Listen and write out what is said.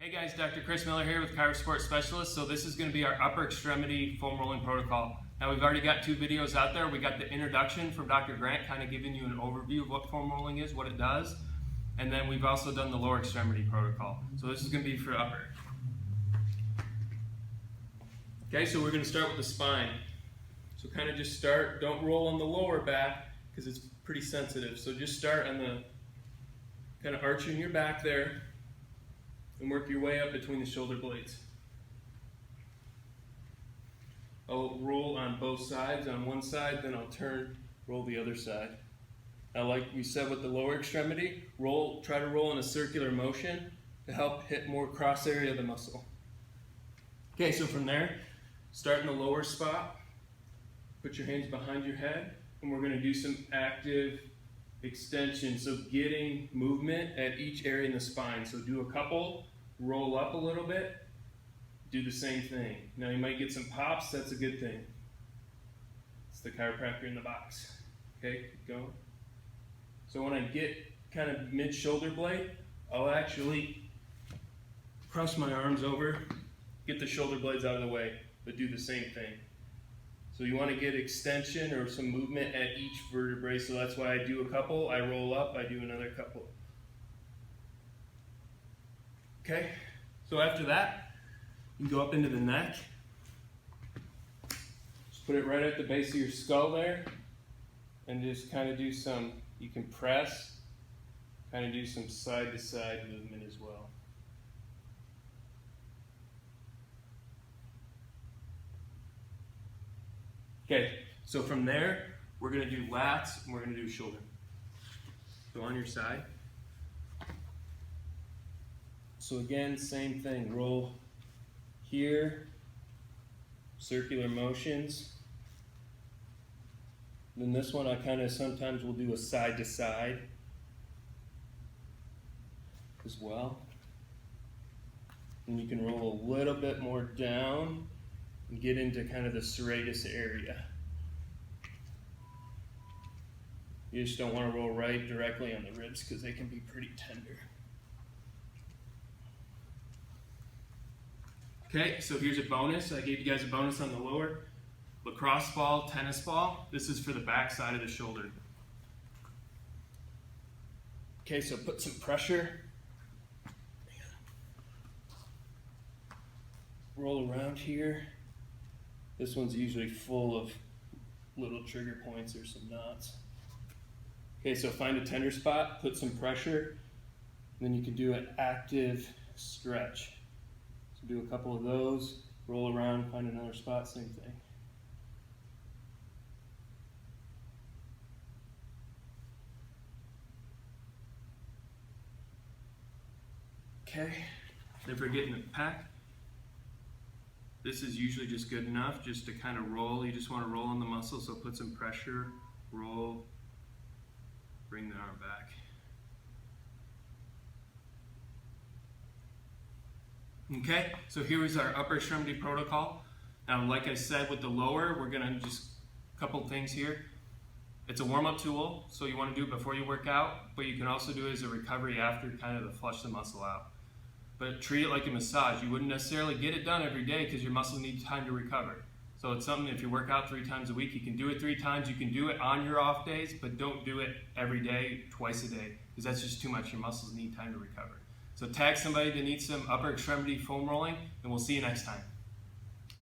Hey guys, Dr. Chris Miller here with Chirosport Sports Specialist. So this is going to be our upper extremity foam rolling protocol. Now we've already got 2 videos out there. We got the introduction from Dr. Grant, kind of giving you an overview of what foam rolling is, what it does. And then we've also done the lower extremity protocol. So this is going to be for upper. Okay, so we're going to start with the spine. So kind of just start, don't roll on the lower back because it's pretty sensitive. So just start on the, kind of arching your back there and work your way up between the shoulder blades. I'll roll on both sides, on one side, then I'll turn, roll the other side. Now like we said with the lower extremity, try to roll in a circular motion to help hit more cross area of the muscle. Okay, so from there, start in the lower spot, put your hands behind your head, and we're going to do some active extension, so getting movement at each area in the spine. So do a couple, roll up a little bit, do the same thing. Now you might get some pops, that's a good thing. It's the chiropractor in the box. Okay, keep going. So when I get kind of mid-shoulder blade, I'll actually cross my arms over, get the shoulder blades out of the way, but do the same thing. So you want to get extension or some movement at each vertebrae, so that's why I do a couple, I roll up, I do another couple. Okay, so after that, you can go up into the neck. Just put it right at the base of your skull there, and just kind of do some, you can press, kind of do some side-to-side movement as well. Okay, so from there, we're going to do lats and we're going to do shoulder. So on your side. So again, same thing, roll here, circular motions. Then this one I kind of sometimes will do a side to side as well. And you can roll a little bit more down and get into kind of the serratus area. You just don't want to roll right directly on the ribs because they can be pretty tender. Okay, so here's a bonus. I gave you guys a bonus on the lower. Lacrosse ball, tennis ball. This is for the back side of the shoulder. Okay, so put some pressure. Roll around here. This one's usually full of little trigger points or some knots. Okay, so find a tender spot, put some pressure, and then you can do an active stretch. So do a couple of those, roll around, find another spot, same thing. Okay, then for getting the pack, this is usually just good enough just to kind of roll. You just want to roll on the muscle, so put some pressure, roll, bring the arm back. Okay, so here is our upper extremity protocol. Now, like I said with the lower, we're going to just a couple things here. It's a warm-up tool, so you want to do it before you work out, but you can also do it as a recovery after, kind of to flush the muscle out. But treat it like a massage. You wouldn't necessarily get it done every day because your muscles need time to recover. So it's something, if you work out 3 times a week, you can do it 3 times. You can do it on your off days, but don't do it every day, twice a day, because that's just too much. Your muscles need time to recover. So tag somebody that needs some upper extremity foam rolling, and we'll see you next time.